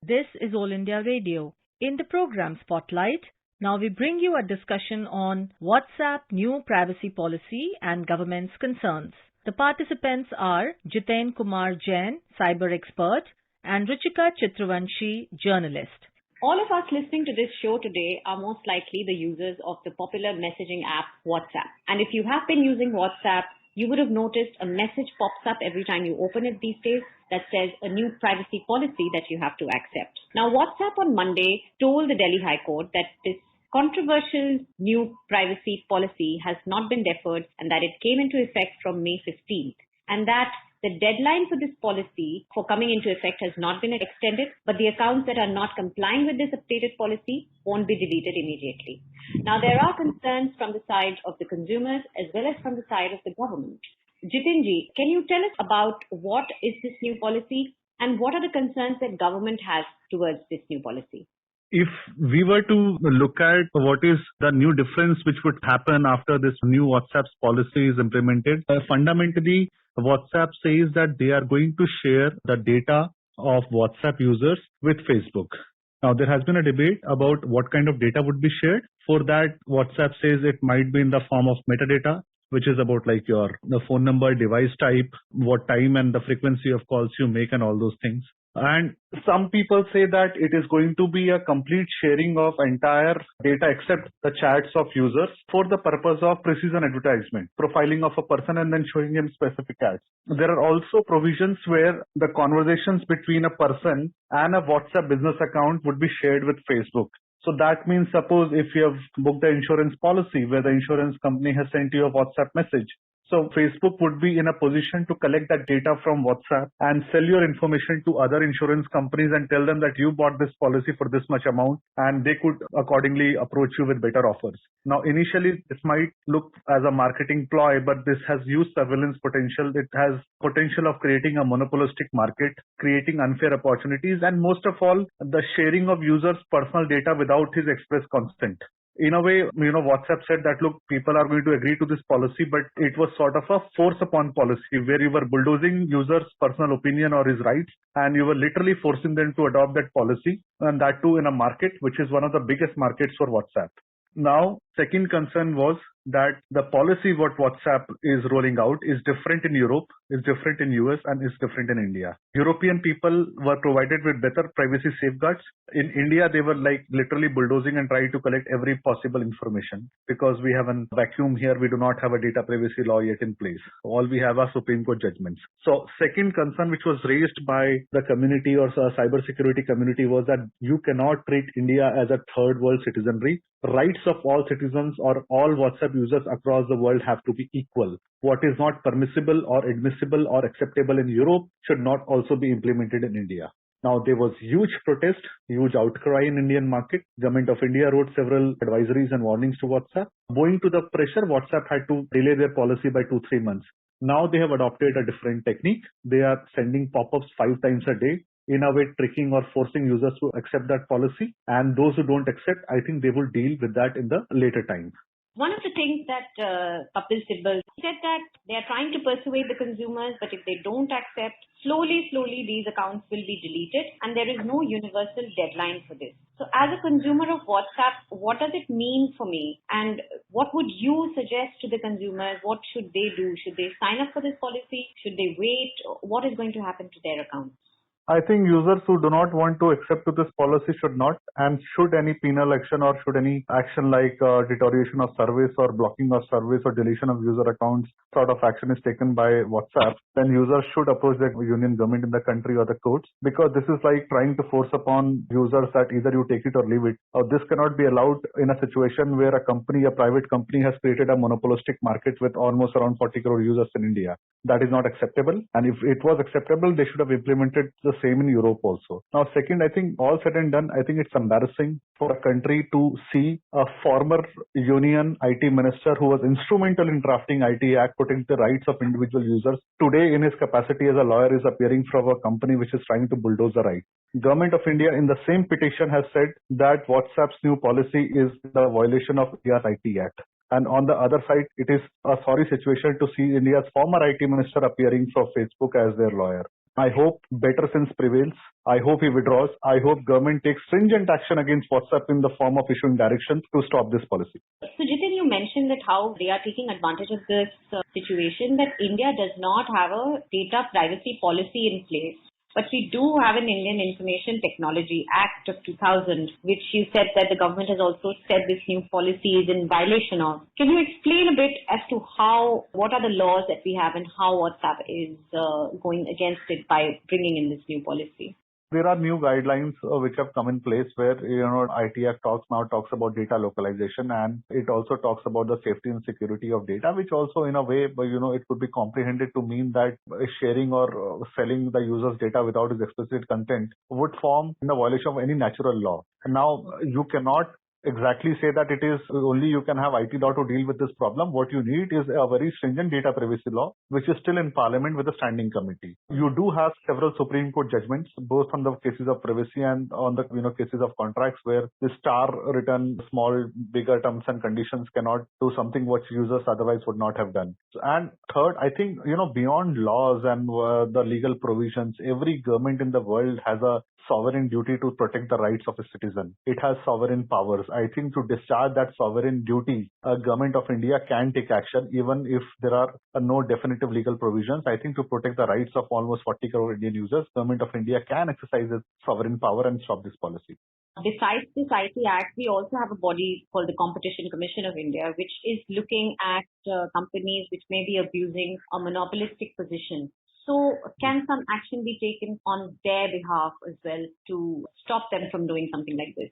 This is All India Radio. In the program Spotlight, now we bring you a discussion on WhatsApp new privacy policy and government's concerns. The participants are Jiten Kumar Jain, cyber expert, and Ruchika Chitravanshi, journalist. All of us listening to this show today are most likely the users of the popular messaging app WhatsApp. And if you have been using WhatsApp, you would have noticed a message pops up every time you open it these days that says a new privacy policy that you have to accept. Now, WhatsApp on Monday told the Delhi High Court that this controversial new privacy policy has not been deferred and that it came into effect from May 15th, and that the deadline for this policy for coming into effect has not been extended, but the accounts that are not complying with this updated policy won't be deleted immediately. Now, there are concerns from the side of the consumers as well as from the side of the government. Jitinji, can you tell us about what is this new policy and what are the concerns that government has towards this new policy? If we were to look at what is the new difference which would happen after this new WhatsApp's policy is implemented, fundamentally WhatsApp says that they are going to share the data of WhatsApp users with Facebook. Now, there has been a debate about what kind of data would be shared. For that, WhatsApp says it might be in the form of metadata, which is about like the phone number, device type, what time and the frequency of calls you make and all those things. And some people say that it is going to be a complete sharing of entire data except the chats of users for the purpose of precision advertisement, profiling of a person and then showing him specific ads. There are also provisions where the conversations between a person and a WhatsApp business account would be shared with Facebook. So that means suppose if you have booked the insurance policy where the insurance company has sent you a WhatsApp message. So Facebook would be in a position to collect that data from WhatsApp and sell your information to other insurance companies and tell them that you bought this policy for this much amount and they could accordingly approach you with better offers. Now, initially, this might look as a marketing ploy, but this has huge surveillance potential. It has potential of creating a monopolistic market, creating unfair opportunities, and most of all, the sharing of users' personal data without his express consent. In a way, WhatsApp said that, look, people are going to agree to this policy, but it was sort of a force upon policy where you were bulldozing users' personal opinion or his rights, and you were literally forcing them to adopt that policy, and that too in a market, which is one of the biggest markets for WhatsApp. Now, second concern was that the policy what WhatsApp is rolling out is different in Europe, is different in US, and is different in India. European people were provided with better privacy safeguards. In India, they were like literally bulldozing and trying to collect every possible information because we have a vacuum here. We do not have a data privacy law yet in place. All we have are Supreme Court judgments. So second concern which was raised by the community or cybersecurity community was that you cannot treat India as a third world citizenry. Rights of all citizens or all WhatsApp users across the world have to be equal. What is not permissible or admissible or acceptable in Europe should not also be implemented in India. Now, there was huge protest, huge outcry in Indian market. Government of India wrote several advisories and warnings to WhatsApp. Owing to the pressure, WhatsApp had to delay their policy by 2-3 months. Now they have adopted a different technique. They are sending pop-ups 5 times a day, in a way tricking or forcing users to accept that policy. And those who don't accept, I think they will deal with that in the later time. One of the things that Kapil Sibal said that they are trying to persuade the consumers, but if they don't accept, slowly these accounts will be deleted and there is no universal deadline for this. So as a consumer of WhatsApp, what does it mean for me? And what would you suggest to the consumers? What should they do? Should they sign up for this policy? Should they wait? What is going to happen to their accounts? I think users who do not want to accept to this policy should not, and should any penal action or should any action like deterioration of service or blocking of service or deletion of user accounts sort of action is taken by WhatsApp, then users should approach the union government in the country or the courts, because this is like trying to force upon users that either you take it or leave it. This cannot be allowed in a situation where a private company has created a monopolistic market with almost around 40 crore users in India. That is not acceptable. And if it was acceptable, they should have implemented the same in Europe also. Now, second, I think all said and done, I think it's embarrassing for a country to see a former union IT minister who was instrumental in drafting IT Act, putting the rights of individual users, today in his capacity as a lawyer is appearing from a company which is trying to bulldoze the right. Government of India in the same petition has said that WhatsApp's new policy is the violation of India's IT Act. And on the other side, it is a sorry situation to see India's former IT minister appearing for Facebook as their lawyer. I hope better sense prevails. I hope he withdraws. I hope government takes stringent action against WhatsApp in the form of issuing directions to stop this policy. So, Jitin, you mentioned that how they are taking advantage of this situation, that India does not have a data privacy policy in place. But we do have an Indian Information Technology Act of 2000, which you said that the government has also said this new policy is in violation of. Can you explain a bit as to what are the laws that we have and how WhatsApp is going against it by bringing in this new policy? There are new guidelines which have come in place where, IT Act talks about data localization, and it also talks about the safety and security of data, which also in a way, it could be comprehended to mean that sharing or selling the user's data without his explicit consent would form in the violation of any natural law. And now you cannot exactly say that it is only you can have IT law to deal with this problem. What you need is a very stringent data privacy law, which is still in Parliament with a standing committee. You do have several Supreme Court judgments, both on the cases of privacy and on the cases of contracts where the star written small, bigger terms and conditions cannot do something which users otherwise would not have done. And third, I think, beyond laws and the legal provisions, every government in the world has a sovereign duty to protect the rights of a citizen. It has sovereign powers. I think to discharge that sovereign duty, a government of India can take action even if there are no definitive legal provisions. I think to protect the rights of almost 40 crore Indian users, government of India can exercise its sovereign power and stop this policy. Besides this IT Act, we also have a body called the Competition Commission of India, which is looking at companies which may be abusing a monopolistic position. So can some action be taken on their behalf as well to stop them from doing something like this?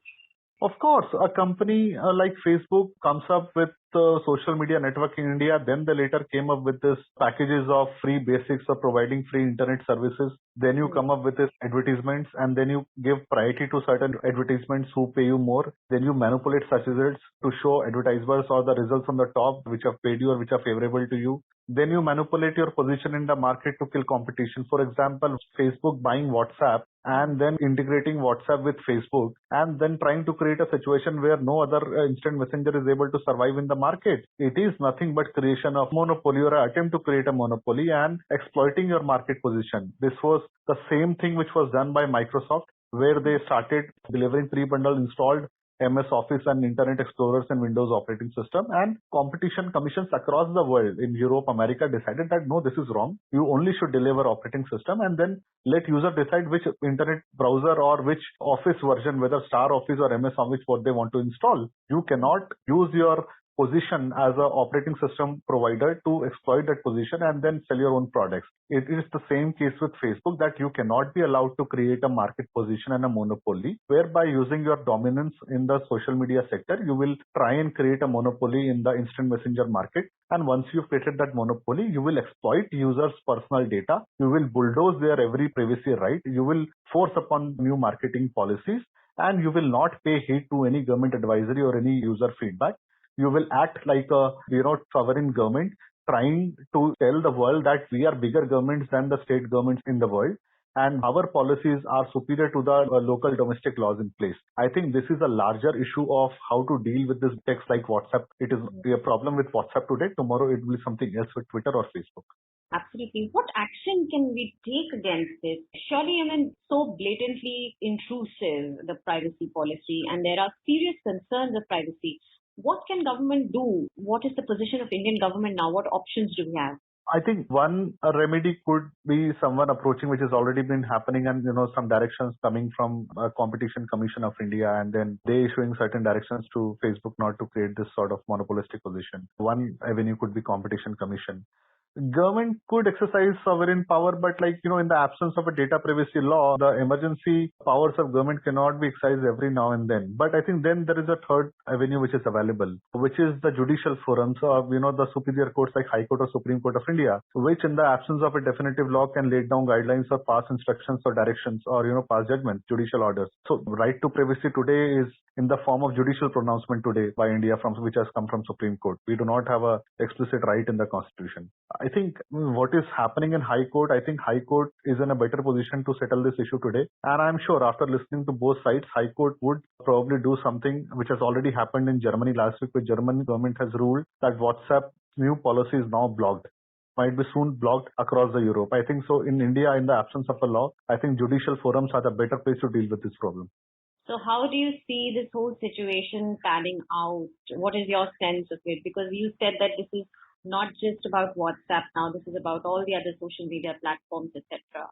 Of course, a company like Facebook comes up with social media network in India. Then they later came up with this packages of free basics of providing free internet services. Then you come up with this advertisements, and then you give priority to certain advertisements who pay you more. Then you manipulate such results to show advertisers or the results on the top which have paid you or which are favorable to you. Then you manipulate your position in the market to kill competition. For example, Facebook buying WhatsApp and then integrating WhatsApp with Facebook and then trying to create a situation where no other instant messenger is able to survive in the market. It is nothing but creation of monopoly or an attempt to create a monopoly and exploiting your market position. This was the same thing which was done by Microsoft, where they started delivering pre-bundled installed MS Office and Internet Explorers and Windows operating system, and competition commissions across the world in Europe, America decided that no, this is wrong. You only should deliver operating system and then let user decide which internet browser or which Office version, whether Star Office or MS Office, what they want to install. You cannot use your position as an operating system provider to exploit that position and then sell your own products. It is the same case with Facebook, that you cannot be allowed to create a market position and a monopoly, whereby using your dominance in the social media sector, you will try and create a monopoly in the instant messenger market. And once you've created that monopoly, you will exploit users' personal data. You will bulldoze their every privacy right. You will force upon new marketing policies, and you will not pay heed to any government advisory or any user feedback. You will act like a sovereign government trying to tell the world that we are bigger governments than the state governments in the world, and our policies are superior to the local domestic laws in place. I think this is a larger issue of how to deal with this text like WhatsApp. It is a problem with WhatsApp today. Tomorrow it will be something else with Twitter or Facebook. Absolutely. What action can we take against this? Surely, so blatantly intrusive, the privacy policy, and there are serious concerns of privacy. What can government do? What is the position of Indian government now? What options do we have? I think one remedy could be someone approaching, which has already been happening, and some directions coming from Competition Commission of India, and then they issuing certain directions to Facebook not to create this sort of monopolistic position. One avenue could be Competition Commission. Government could exercise sovereign power, but in the absence of a data privacy law, the emergency powers of government cannot be exercised every now and then. But I think then there is a third avenue which is available, which is the judicial forums of, the superior courts like High Court or Supreme Court of India, which in the absence of a definitive law can lay down guidelines or pass instructions or directions or, pass judgments, judicial orders. So right to privacy today is in the form of judicial pronouncement today by India, which has come from Supreme Court. We do not have a explicit right in the Constitution. I think what is happening in High Court, I think High Court is in a better position to settle this issue today. And I'm sure after listening to both sides, High Court would probably do something which has already happened in Germany last week, where German government has ruled that WhatsApp new policy is now blocked. might be soon blocked across the Europe. I think so in India, in the absence of a law, I think judicial forums are the better place to deal with this problem. So how do you see this whole situation panning out? What is your sense of it? Because you said that this is not just about WhatsApp now, this is about all the other social media platforms, etc.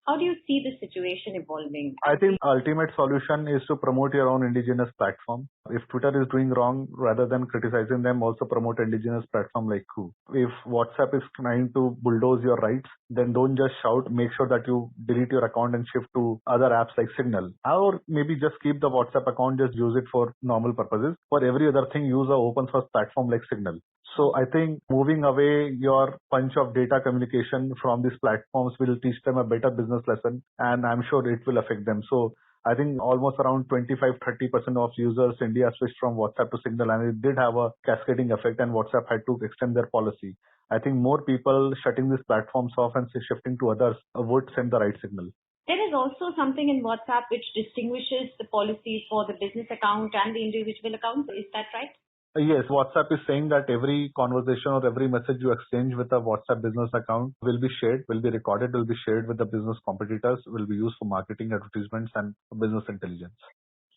How do you see the situation evolving? I think ultimate solution is to promote your own indigenous platform. If Twitter is doing wrong, rather than criticizing them, also promote indigenous platform like Coup. If WhatsApp is trying to bulldoze your rights, then don't just shout. Make sure that you delete your account and shift to other apps like Signal. Or maybe just keep the WhatsApp account, just use it for normal purposes. For every other thing, use an open source platform like Signal. So I think moving away your bunch of data communication from these platforms will teach them a better business lesson, and I'm sure it will affect them. So I think almost around 25-30% of users in India switched from WhatsApp to Signal, and it did have a cascading effect, and WhatsApp had to extend their policy. I think more people shutting these platforms off and shifting to others would send the right signal. There is also something in WhatsApp which distinguishes the policy for the business account and the individual account. Is that right? Yes, WhatsApp is saying that every conversation or every message you exchange with a WhatsApp business account will be shared, will be recorded, will be shared with the business competitors, will be used for marketing, advertisements, and business intelligence.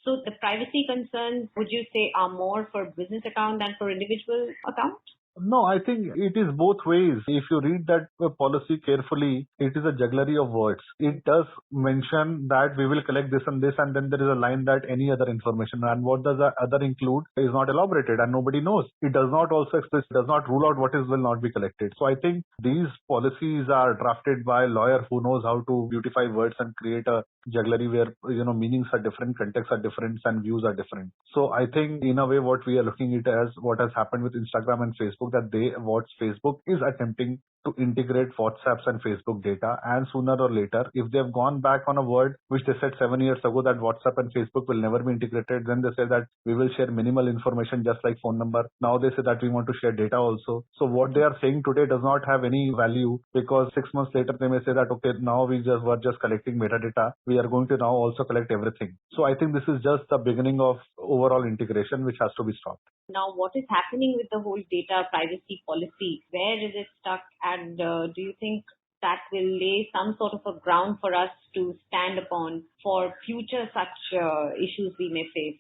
So the privacy concerns, would you say, are more for business account than for individual account? No, I think it is both ways. If you read that policy carefully, it is a jugglery of words. It does mention that we will collect this, and then there is a line that any other information, and what does the other include is not elaborated and nobody knows. It does not also express, does not rule out what is will not be collected. So I think these policies are drafted by a lawyer who knows how to beautify words and create a jugglery where, meanings are different, contexts are different, and views are different. So I think in a way what we are looking at as what has happened with Instagram and Facebook, that what Facebook is attempting to integrate WhatsApp's and Facebook data, and sooner or later, if they have gone back on a word which they said 7 years ago that WhatsApp and Facebook will never be integrated, then they say that we will share minimal information just like phone number. Now they say that we want to share data also. So what they are saying today does not have any value, because 6 months later they may say that okay, now were just collecting metadata. We are going to now also collect everything. So I think this is just the beginning of overall integration which has to be stopped. Now, what is happening with the whole data privacy policy? Where is it stuck? And do you think that will lay some sort of a ground for us to stand upon for future such issues we may face?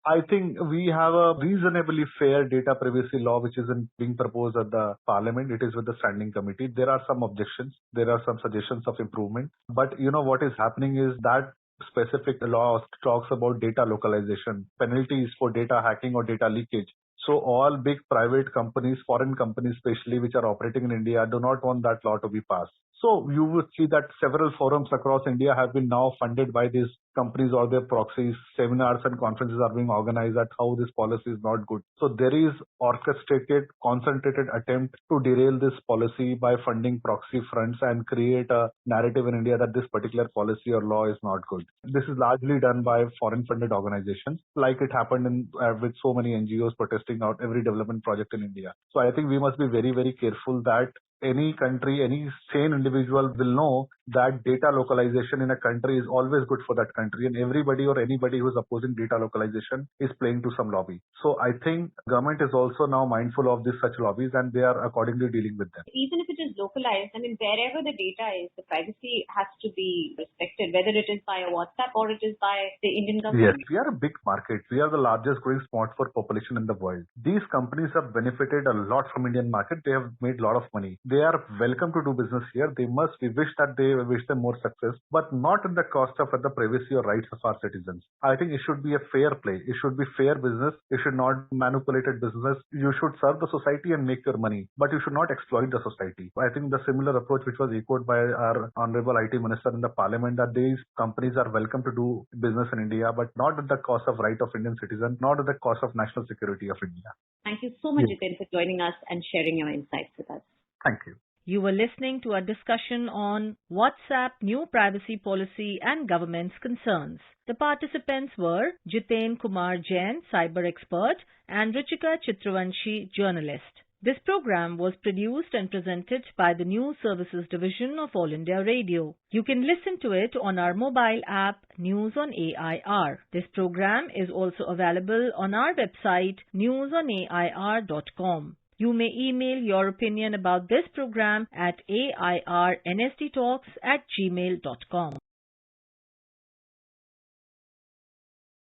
I think we have a reasonably fair data privacy law which is being proposed at the parliament. It is with the standing committee. There are some objections. There are some suggestions of improvement. But what is happening is that specific law talks about data localization, penalties for data hacking or data leakage. So all big private companies, foreign companies especially, which are operating in India, do not want that law to be passed. So you would see that several forums across India have been now funded by these companies or their proxies. Seminars and conferences are being organized at how this policy is not good. So there is orchestrated, concentrated attempt to derail this policy by funding proxy fronts and create a narrative in India that this particular policy or law is not good. This is largely done by foreign funded organizations, like it happened with so many NGOs protesting out every development project in India. So I think we must be very, very careful that any country, any sane individual will know that data localization in a country is always good for that country, and everybody or anybody who is opposing data localization is playing to some lobby. So I think government is also now mindful of such lobbies, and they are accordingly dealing with them. Even if it is localized, wherever the data is, the privacy has to be respected, whether it is by a WhatsApp or it is by the Indian government. Yes, we are a big market. We are the largest growing smartphone population in the world. These companies have benefited a lot from Indian market. They have made a lot of money. They are welcome to do business here. We wish them more success, but not at the cost of the privacy or rights of our citizens. I think it should be a fair play. It should be fair business. It should not be manipulated business. You should serve the society and make your money, but you should not exploit the society. I think the similar approach which was echoed by our Honorable IT Minister in the Parliament, that these companies are welcome to do business in India, but not at the cost of right of Indian citizens, not at the cost of national security of India. Thank you so much, Jiten, for joining us and sharing your insights with us. Thank you. You were listening to a discussion on WhatsApp new privacy policy and government's concerns. The participants were Jiten Kumar Jain, cyber expert, and Ruchika Chitravanshi, journalist. This program was produced and presented by the News Services Division of All India Radio. You can listen to it on our mobile app, News on AIR. This program is also available on our website, newsonair.com. You may email your opinion about this program at airnsttalks@gmail.com.